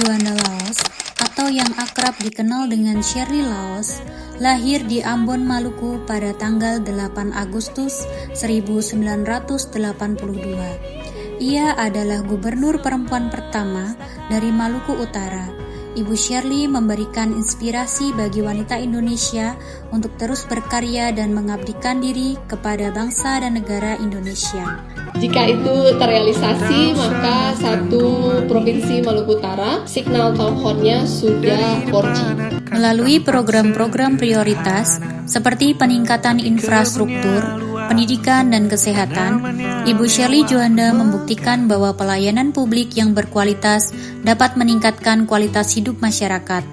Juanda Laos, atau yang akrab dikenal dengan Shirley Laos, lahir di Ambon, Maluku pada tanggal 8 Agustus 1982. Ia adalah gubernur perempuan pertama dari Maluku Utara. Ibu Shirley memberikan inspirasi bagi wanita Indonesia untuk terus berkarya dan mengabdikan diri kepada bangsa dan negara Indonesia. Jika itu terrealisasi, maka satu provinsi Maluku Utara signal teleponnya sudah 4G. Melalui program-program prioritas seperti peningkatan infrastruktur, pendidikan, dan kesehatan, Ibu Shirley Juanda membuktikan bahwa pelayanan publik yang berkualitas dapat meningkatkan kualitas hidup masyarakat.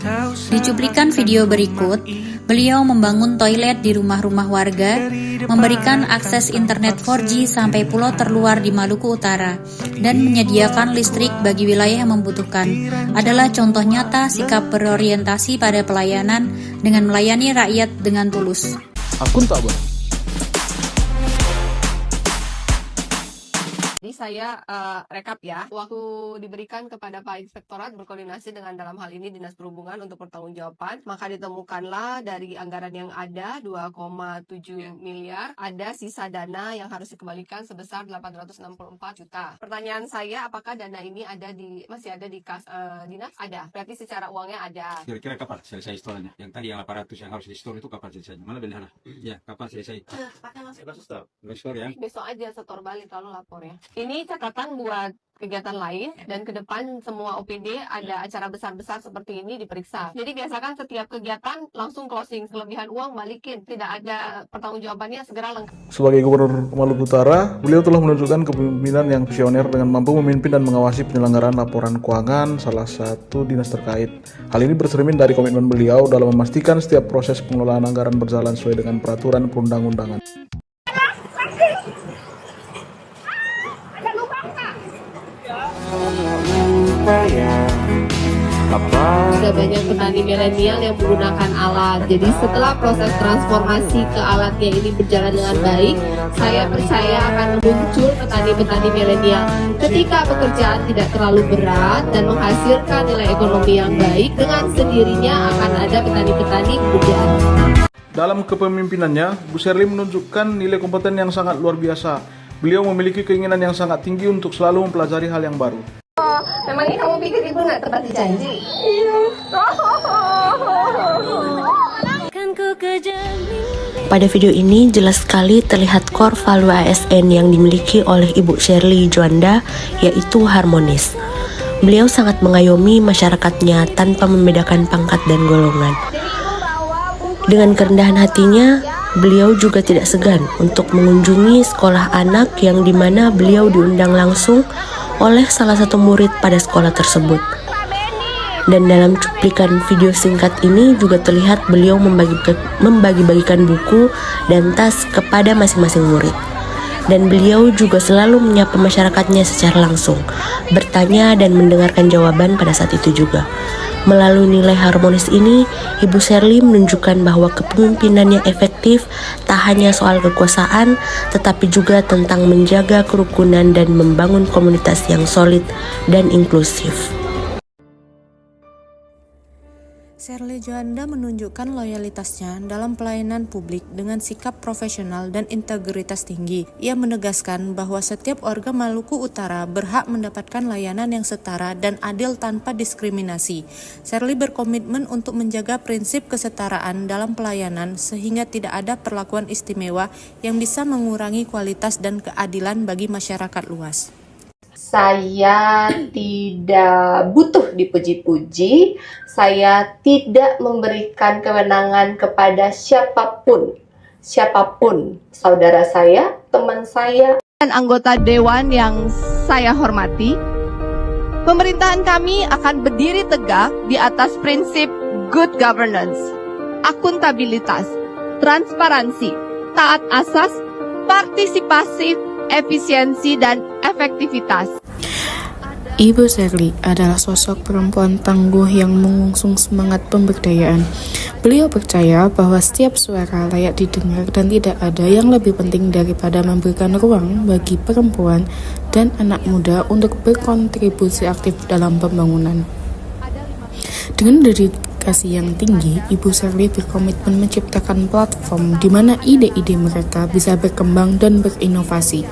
Di cuplikan video berikut, beliau membangun toilet di rumah-rumah warga, memberikan akses internet 4G sampai pulau terluar di Maluku Utara, dan menyediakan listrik bagi wilayah yang membutuhkan. Adalah contoh nyata sikap berorientasi pada pelayanan dengan melayani rakyat dengan tulus. Akuntabel. Jadi saya rekap ya, waktu diberikan kepada Pak Inspektorat berkoordinasi dengan dalam hal ini Dinas Perhubungan untuk pertanggungjawaban, maka ditemukanlah dari anggaran yang ada 2,7 miliar, ada sisa dana yang harus dikembalikan sebesar 864 juta. Pertanyaan saya, apakah dana ini masih ada di kas dinas? Ada, berarti secara uangnya ada. Kira-kira kapan selesai istornya? Yang tadi yang 800 yang harus di-store itu kapan selesai? Mana benar? Ya, kapan selesai? Besok ya. Besok aja setor balik lalu lapor ya. Ini catatan buat kegiatan lain, dan ke depan semua OPD ada acara besar-besar seperti ini diperiksa. Jadi biasakan setiap kegiatan langsung closing, kelebihan uang balikin, tidak ada pertanggungjawabannya, segera lengkap. Sebagai Gubernur Maluku Utara, beliau telah menunjukkan kepemimpinan yang visioner dengan mampu memimpin dan mengawasi penyelenggaraan laporan keuangan salah satu dinas terkait. Hal ini bercermin dari komitmen beliau dalam memastikan setiap proses pengelolaan anggaran berjalan sesuai dengan peraturan perundang-undangan. Sudah banyak petani milenial yang menggunakan alat. Jadi setelah proses transformasi ke alatnya ini berjalan dengan baik, saya percaya akan muncul petani-petani milenial. Ketika pekerjaan tidak terlalu berat dan menghasilkan nilai ekonomi yang baik, dengan sendirinya akan ada petani-petani muda. Dalam kepemimpinannya, Bu Shirley menunjukkan nilai kompeten yang sangat luar biasa. Beliau memiliki keinginan yang sangat tinggi untuk selalu mempelajari hal yang baru. Memangnya kamu pikir ibu nggak tepati janji? Iya. Pada video ini jelas sekali terlihat core value ASN yang dimiliki oleh Ibu Shirley Juanda, yaitu harmonis. Beliau sangat mengayomi masyarakatnya tanpa membedakan pangkat dan golongan. Dengan kerendahan hatinya, beliau juga tidak segan untuk mengunjungi sekolah anak yang dimana beliau diundang langsung oleh salah satu murid pada sekolah tersebut. Dan dalam cuplikan video singkat ini juga terlihat beliau membagi-bagikan buku dan tas kepada masing-masing murid. Dan beliau juga selalu menyapa masyarakatnya secara langsung, bertanya dan mendengarkan jawaban pada saat itu juga. Melalui nilai harmonis ini, Ibu Shirley menunjukkan bahwa kepemimpinannya efektif tak hanya soal kekuasaan, tetapi juga tentang menjaga kerukunan dan membangun komunitas yang solid dan inklusif. Shirley Juanda menunjukkan loyalitasnya dalam pelayanan publik dengan sikap profesional dan integritas tinggi. Ia menegaskan bahwa setiap warga Maluku Utara berhak mendapatkan layanan yang setara dan adil tanpa diskriminasi. Shirley berkomitmen untuk menjaga prinsip kesetaraan dalam pelayanan sehingga tidak ada perlakuan istimewa yang bisa mengurangi kualitas dan keadilan bagi masyarakat luas. Saya tidak butuh dipuji-puji, saya tidak memberikan kewenangan kepada siapapun, saudara saya, teman saya, dan anggota dewan yang saya hormati. Pemerintahan kami akan berdiri tegak di atas prinsip good governance, akuntabilitas, transparansi, taat asas, partisipasi, efisiensi, dan efektivitas. Ibu Shirley adalah sosok perempuan tangguh yang mengusung semangat pemberdayaan. Beliau percaya bahwa setiap suara layak didengar dan tidak ada yang lebih penting daripada memberikan ruang bagi perempuan dan anak muda untuk berkontribusi aktif dalam pembangunan. Dengan dedikasi yang tinggi, Ibu Sherly berkomitmen menciptakan platform di mana ide-ide mereka bisa berkembang dan berinovasi.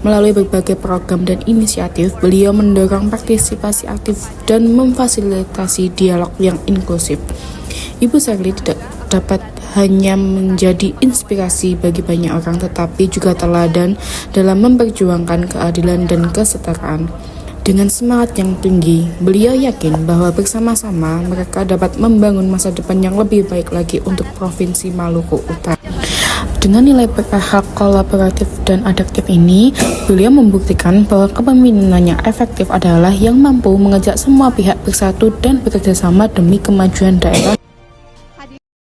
Melalui berbagai program dan inisiatif, beliau mendorong partisipasi aktif dan memfasilitasi dialog yang inklusif. Ibu Sherly tidak dapat hanya menjadi inspirasi bagi banyak orang, tetapi juga teladan dalam memperjuangkan keadilan dan kesetaraan. Dengan semangat yang tinggi, beliau yakin bahwa bersama-sama mereka dapat membangun masa depan yang lebih baik lagi untuk Provinsi Maluku Utara. Dengan nilai berpihak, kolaboratif, dan adaptif ini, beliau membuktikan bahwa kepemimpinannya efektif adalah yang mampu mengajak semua pihak bersatu dan bekerja sama demi kemajuan daerah